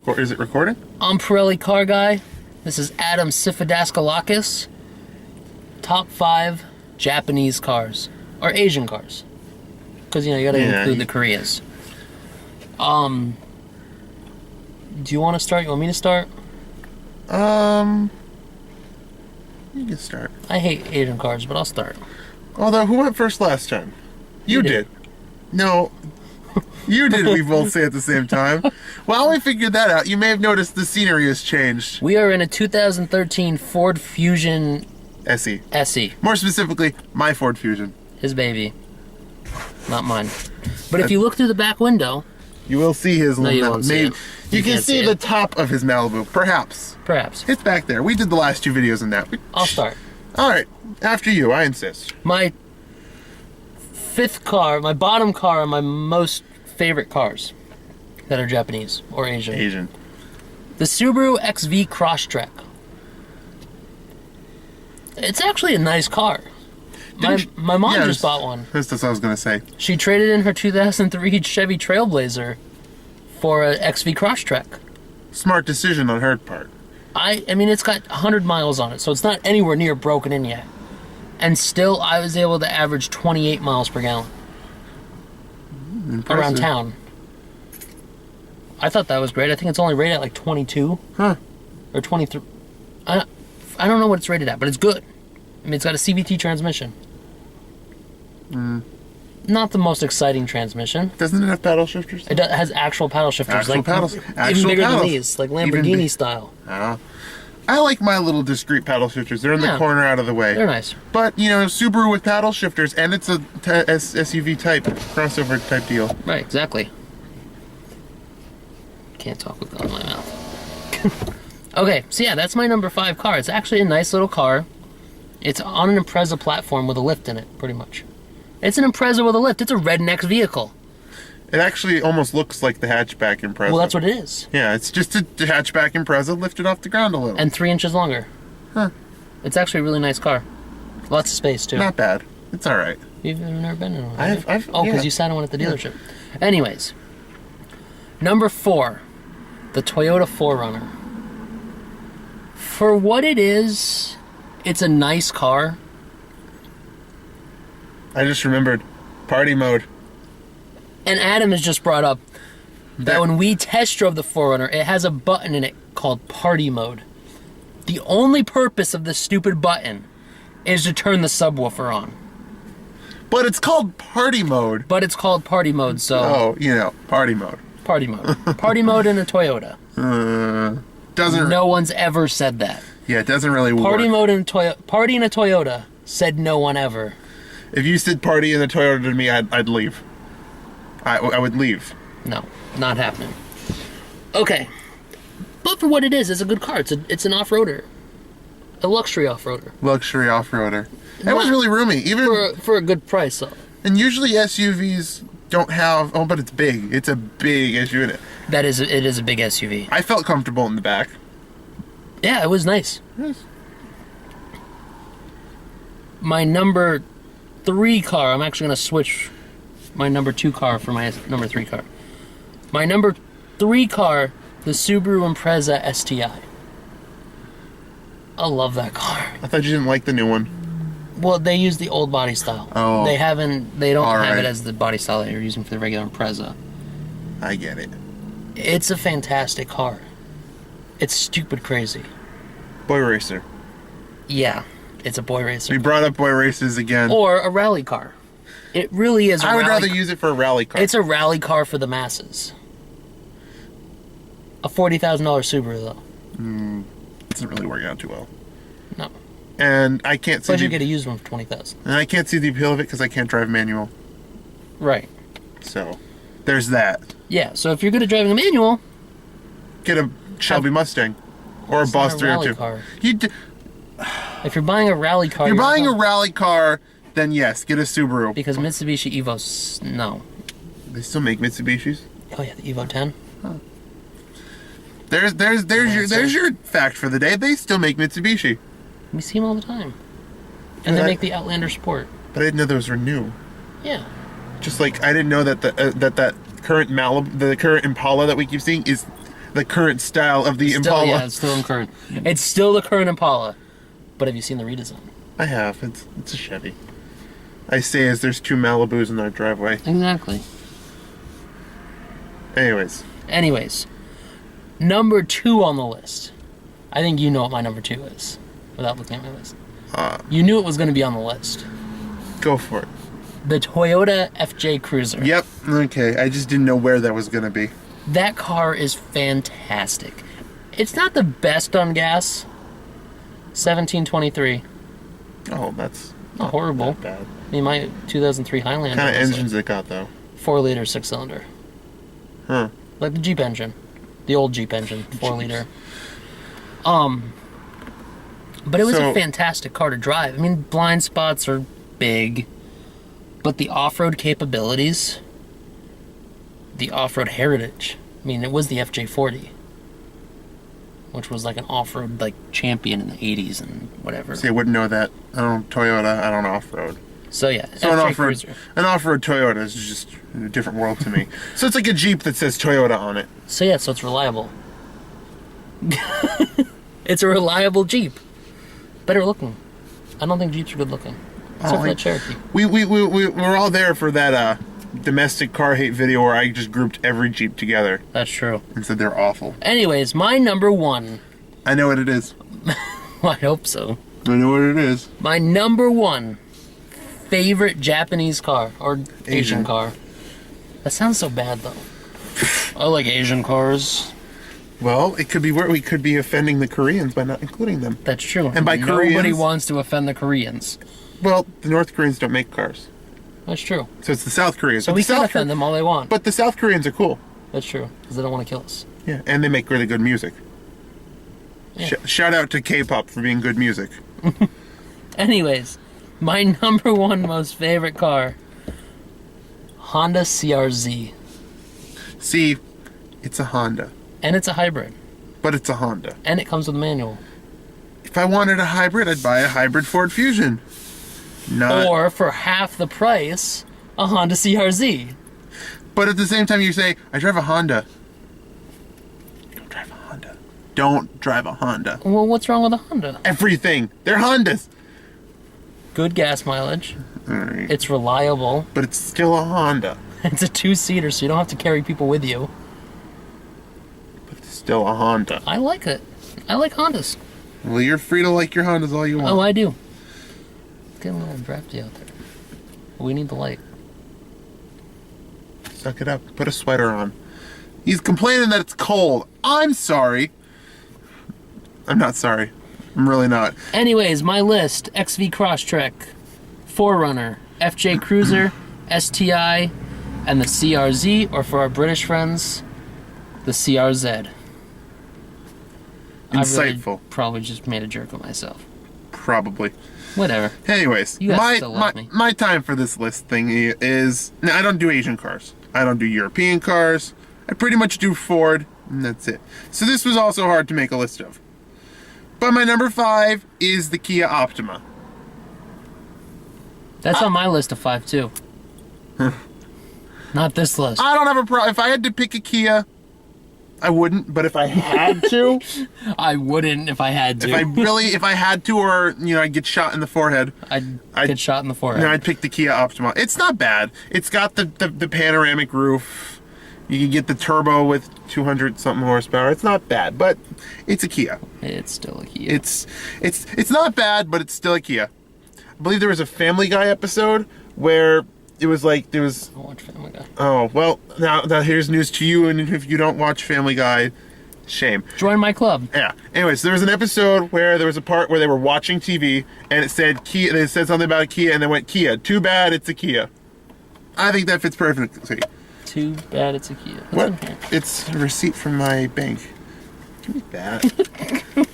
Or is it recording? I'm PirelliCarGuy. This is Adam Sifidaskalakis. Top 5 Japanese cars. Or Asian cars. Because, you gotta include the Koreas. Do you want to start? You want me to start? You can start. I hate Asian cars, but I'll start. Although, who went first last time? You did. No. You did, we both say at the same time. While we figured that out, you may have noticed the scenery has changed. We are in a 2013 Ford Fusion SE. SE. More specifically, my Ford Fusion. His baby. Not mine. But if you look through the back window... You will see his little... you won't see it. You can see the top of his Malibu, perhaps. Perhaps. It's back there. We did the last 2 videos on that. I'll start. Alright, after you, I insist. My 5th car, my bottom car, are my most favorite cars that are Japanese or Asian. The Subaru XV Crosstrek. It's actually a nice car. My mom just bought one. That's what I was going to say. She traded in her 2003 Chevy Trailblazer for an XV Crosstrek. Smart decision on her part. I mean, it's got 100 miles on it, so it's not anywhere near broken in yet. And still, I was able to average 28 miles per gallon. Impressive. Around town. I thought that was great. I think it's only rated at like 22. Huh. Or 23. I don't know what it's rated at, but it's good. I mean, it's got a CVT transmission. Not the most exciting transmission. Doesn't it have paddle shifters? It has actual paddle shifters. Actual paddles. Even bigger than these, like Lamborghini style. I like my little discreet paddle shifters. They're in the corner out of the way. They're nice. But, Subaru with paddle shifters, and it's a SUV type, crossover type deal. Right, exactly. Can't talk with God in my mouth. Okay, so yeah, that's my number 5 car. It's actually a nice little car. It's on an Impreza platform with a lift in it, pretty much. It's an Impreza with a lift. It's a redneck's vehicle. It actually almost looks like the hatchback Impreza. Well, that's what it is. Yeah, it's just a hatchback Impreza lifted off the ground a little. And 3 inches longer. Huh. It's actually a really nice car. Lots of space, too. Not bad. It's all right. You've never been in one, Oh, because you sat in one at the dealership. Anyways. Number 4. The Toyota 4Runner. For what it is, it's a nice car. I just remembered. Party mode. And Adam has just brought up that when we test drove the 4Runner, it has a button in it called Party Mode. The only purpose of this stupid button is to turn the subwoofer on. But it's called Party Mode. But it's called Party Mode, so... Oh, Party Mode. Party Mode. Party Mode in a Toyota. Doesn't... No one's ever said that. Yeah, it doesn't really work. Party Mode in Toyota. Party in a Toyota, said no one ever. If you said party in a Toyota to me, I'd leave. I would leave. No, not happening. Okay. But for what it is, it's a good car. It's an off-roader. A luxury off-roader. Luxury off-roader. It was really roomy. Even for a good price, though. And usually SUVs don't have... Oh, but it's big. It's a big SUV. It is a big SUV. I felt comfortable in the back. Yeah, it was nice. Yes. My number 3 car, I'm actually going to switch my number 2 car for my number 3 car. My number 3 car, the Subaru Impreza STI. I love that car. I thought you didn't like the new one. Well, they use the old body style. Oh. They don't have it as the body style that you're using for the regular Impreza. I get it. It's a fantastic car. It's stupid crazy. Boy racer. Yeah, it's a boy racer. We brought up boy races again. Or a rally car. It really is a rally car. I would rather use it for a rally car. It's a rally car for the masses. A $40,000 Subaru, though. Doesn't really work out too well. No. And I can't see... But you get a used one for $20,000. And I can't see the appeal of it because I can't drive manual. Right. So, there's that. Yeah, so if you're good at driving a manual... Get a Shelby Mustang. Or a Boss 302. Car. If you're buying a rally car... You're buying a rally car, then yes, get a Subaru. Because Mitsubishi Evos... No. They still make Mitsubishis? Oh yeah, the Evo 10. Huh. There's your fact for the day. They still make Mitsubishi. We see them all the time. And they make the Outlander Sport. But I didn't know those were new. Yeah. Just like I didn't know that that current Malibu, the current Impala that we keep seeing is the current style of the Impala. Yeah, it's still in current. It's still the current Impala. But have you seen the redesign? I have. It's a Chevy. I say as there's 2 Malibus in our driveway. Exactly. Anyways. Number 2 on the list. I think you know what my number 2 is, without looking at my list. You knew it was going to be on the list. Go for it. The Toyota FJ Cruiser. Yep. Okay. I just didn't know where that was going to be. That car is fantastic. It's not the best on gas. 1723. Oh, that's not horrible. That bad. I mean, my 2003 Highlander. What kind of engines it got, though? 4-liter 6-cylinder. Huh. Like the Jeep engine. The old Jeep engine, 4-liter. But it was a fantastic car to drive. I mean, blind spots are big, but the off-road capabilities, the off-road heritage. I mean, it was the FJ40, which was like an off-road like champion in the 80s and whatever. See, I wouldn't know that. I don't Toyota. I don't off-road. So yeah, so FJ an off-road Toyota is just a different world to me. So it's like a Jeep that says Toyota on it. So yeah, so it's reliable. It's a reliable Jeep. Better looking. I don't think Jeeps are good looking. Except for that Cherokee. We're all there for that domestic car hate video where I just grouped every Jeep together. That's true. And said they're awful. Anyways, my number 1. I know what it is. I hope so. I know what it is. My number 1 favorite Japanese car or Asian car. That sounds so bad though. I like Asian cars. Well, it could be where we could be offending the Koreans by not including them. That's true. And by Nobody Koreans, wants to offend the Koreans. Well, the North Koreans don't make cars. That's true. So it's the South Koreans. So we can offend them all they want. But the South Koreans are cool. That's true, because they don't want to kill us. Yeah, and they make really good music. Yeah. Shout out to K-pop for being good music. Anyways, my number 1 most favorite car, Honda CRZ. See, it's a Honda. And it's a hybrid. But it's a Honda. And it comes with a manual. If I wanted a hybrid, I'd buy a hybrid Ford Fusion. Or for half the price, a Honda CRZ. But at the same time, you say, I drive a Honda. Don't drive a Honda. Don't drive a Honda. Well, what's wrong with a Honda? Everything. They're Hondas. Good gas mileage. Right. It's reliable. But it's still a Honda. It's a 2-seater, so you don't have to carry people with you. But it's still a Honda. I like it. I like Hondas. Well, you're free to like your Hondas all you want. Oh, I do. It's getting a little drafty out there. We need the light. Suck it up. Put a sweater on. He's complaining that it's cold. I'm sorry. I'm not sorry. I'm really not. Anyways, my list. XV Crosstrek, 4Runner, FJ Cruiser, STI, and the CRZ, or for our British friends, the CRZ. Insightful. I really probably just made a jerk of myself. Probably. Whatever. Anyways, my time for this list thing is... Now, I don't do Asian cars. I don't do European cars. I pretty much do Ford, and that's it. So this was also hard to make a list of. But my number 5 is the Kia Optima. That's on my list of 5 too. Not this list. I don't have a problem. If I had to pick a Kia, I wouldn't. But if I had to... I wouldn't if I had to. If I had to, or, I'd get shot in the forehead. I'd get shot in the forehead. I'd pick the Kia Optima. It's not bad. It's got the panoramic roof. You can get the turbo with 200-something horsepower. It's not bad, but it's a Kia. It's still a Kia. It's not bad, but it's still a Kia. I believe there was a Family Guy episode where it was like there was... I don't watch Family Guy. Oh, well, now here's news to you, and if you don't watch Family Guy, shame. Join my club. Yeah. Anyways, there was an episode where there was a part where they were watching TV, and it said Kia. They said something about a Kia, and they went, Kia. Too bad it's a Kia. I think that fits perfectly. Too bad it's a Kia. What? It's a receipt from my bank. Give me that.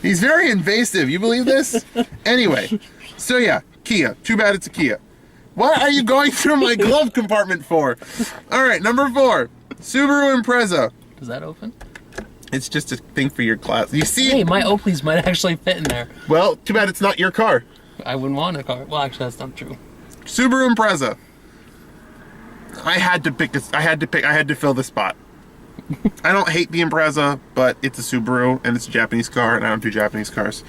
He's very invasive. You believe this? Anyway, so yeah, Kia. Too bad it's a Kia. What are you going through my glove compartment for? All right, number 4, Subaru Impreza. Does that open? It's just a thing for your class. You see? Hey, my Oakleys might actually fit in there. Well, too bad it's not your car. I wouldn't want a car. Well, actually, that's not true. Subaru Impreza. I had to fill the spot. I don't hate the Impreza, but it's a Subaru and it's a Japanese car, and I don't do Japanese cars.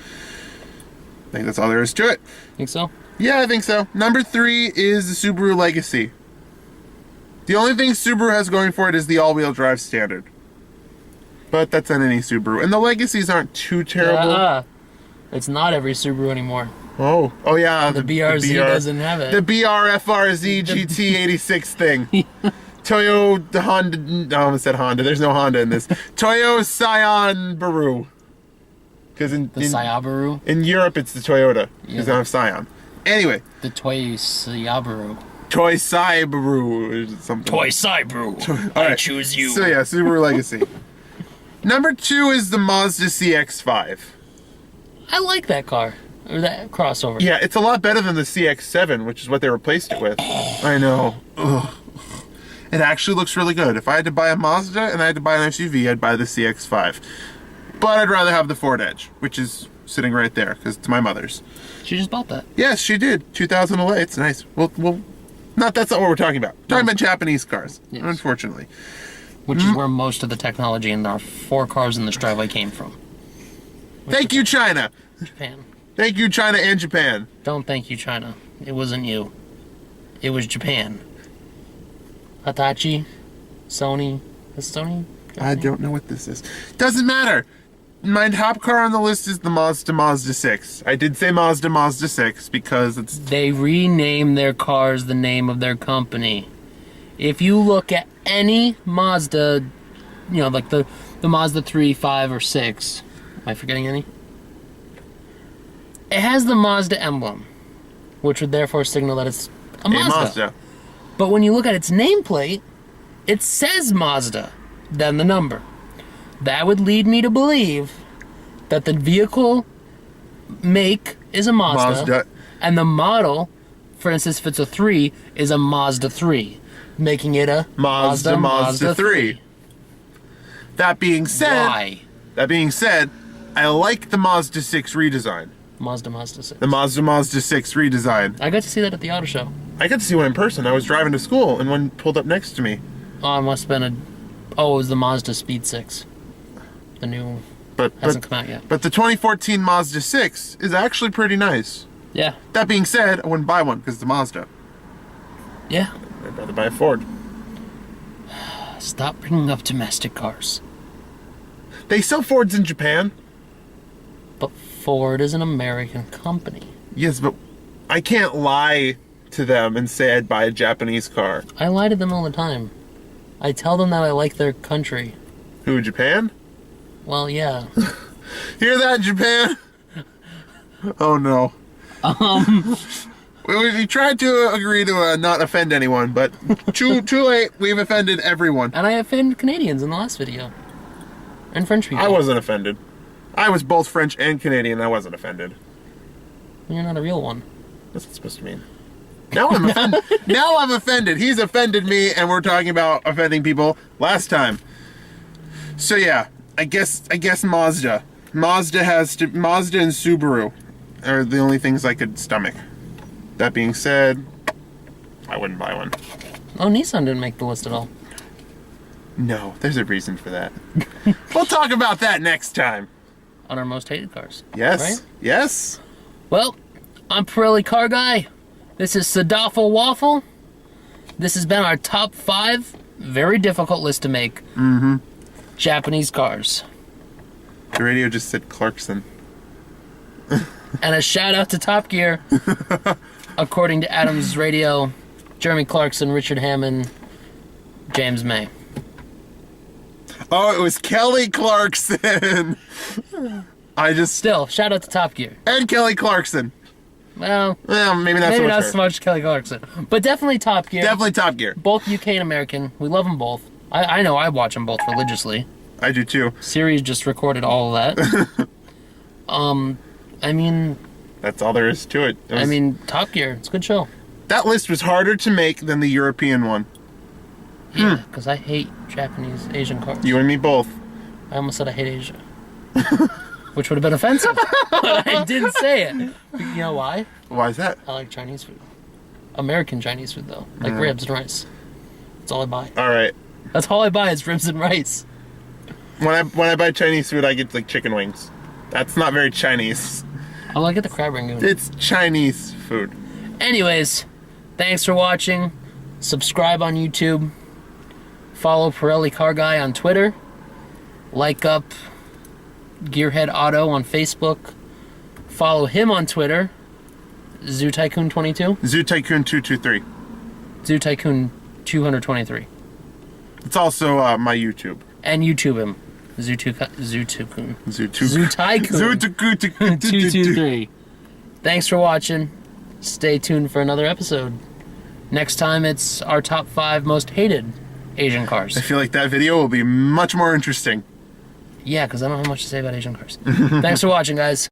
I think that's all there is to it. Think so? Yeah, I think so. Number 3 is the Subaru Legacy. The only thing Subaru has going for it is the all-wheel drive standard. But that's on any Subaru. And the Legacies aren't too terrible. It's not every Subaru anymore. Oh yeah. The BRZ doesn't have it. The BRFRZ GT86 thing. Toyo Honda. No, I almost said Honda. There's no Honda in this. Toyo Scion Baru. Because in Sciabaru? In Europe, it's the Toyota. Because Yeah. they don't have Scion. Anyway. The Toy Sciabaru. Toy Cybaru or something. Toy Cybaru. All I right. choose you. So yeah, Subaru Legacy. Number 2 is the Mazda CX-5. I like that car. Or that crossover. Yeah, it's a lot better than the CX-7, which is what they replaced it with. I know. Ugh. It actually looks really good. If I had to buy a Mazda and I had to buy an SUV, I'd buy the CX-5. But I'd rather have the Ford Edge, which is sitting right there, because it's my mother's. She just bought that. Yes, she did. 2008. It's nice. Well, that's not what we're talking about. We're talking about Japanese cars, Yes. unfortunately. Which is where most of the technology in our 4 cars in this driveway came from. Thank you, China. Japan. Thank you, China and Japan. Don't thank you, China. It wasn't you. It was Japan. Hitachi, Sony. Is Sony? I don't know what this is. Doesn't matter. My top car on the list is the Mazda 6. I did say Mazda 6 because it's... They rename their cars the name of their company. If you look at any Mazda, like the Mazda 3, 5, or 6, am I forgetting any? It has the Mazda emblem, which would therefore signal that it's a Mazda. But when you look at its nameplate, it says Mazda, then the number. That would lead me to believe that the vehicle make is a Mazda. And the model, for instance, if it's a 3, is a Mazda 3, making it a Mazda 3. That being said, Why? I like the Mazda 6 redesign. Mazda 6. The Mazda 6 redesign. I got to see that at the auto show. I got to see one in person. I was driving to school and one pulled up next to me. Oh, it must have been it was the Mazda Speed 6. The new... hasn't come out yet. But the 2014 Mazda 6 is actually pretty nice. Yeah. That being said, I wouldn't buy one because it's a Mazda. Yeah. I'd rather buy a Ford. Stop bringing up domestic cars. They sell Fords in Japan. But Ford is an American company. Yes, but I can't lie to them and say I'd buy a Japanese car. I lie to them all the time. I tell them that I like their country. Who, Japan? Well, yeah. Hear that, Japan? Oh, no. We tried to agree to not offend anyone, but too late. We've offended everyone. And I offended Canadians in the last video. And French people. I wasn't offended. I was both French and Canadian. I wasn't offended. You're not a real one. What's that supposed to mean? Now I'm offended. Now I'm offended. He's offended me, and we're talking about offending people last time. So yeah, I guess Mazda. Mazda and Subaru are the only things I could stomach. That being said, I wouldn't buy one. Oh, Nissan didn't make the list at all. No, there's a reason for that. We'll talk about that next time. On our most hated cars. Yes. Right? Yes. Well, I'm PirelliCarGuy. This is Sidoffle Waffle. This has been our top 5. Very difficult list to make. Mm-hmm. Japanese cars. The radio just said Clarkson. And a shout out to Top Gear. According to Adam's Radio, Jeremy Clarkson, Richard Hammond, James May. Oh, it was Kelly Clarkson. Still, shout out to Top Gear. And Kelly Clarkson. Well, maybe not so much Kelly Clarkson. But definitely Top Gear. Definitely Top Gear. Both UK and American. We love them both. I know I watch them both religiously. I do too. Siri's just recorded all of that. I mean... That's all there is to it. Top Gear. It's a good show. That list was harder to make than the European one. Yeah, because I hate Japanese Asian cars. You and me both. I almost said I hate Asia. Which would have been offensive. But I didn't say it. You know why? Why is that? I like Chinese food. American Chinese food, though. Like ribs and rice. That's all I buy. All right. That's all I buy is ribs and rice. When I buy Chinese food, I get like chicken wings. That's not very Chinese. Oh, I get the crab rangoon. It's Chinese food. Anyways, thanks for watching. Subscribe on YouTube. Follow PirelliCarGuy on Twitter. Like up Gearhead Auto on Facebook. Follow him on Twitter. Zoo Tycoon 22. Zoo Tycoon 223. Zoo Tycoon 223. It's also my YouTube. And YouTube him. Zoo Tycoon. Zoo Tycoon 223. Thanks for watching. Stay tuned for another episode. Next time it's our top 5 most hated Asian cars. I feel like that video will be much more interesting. Yeah, because I don't have much to say about Asian cars. Thanks for watching, guys.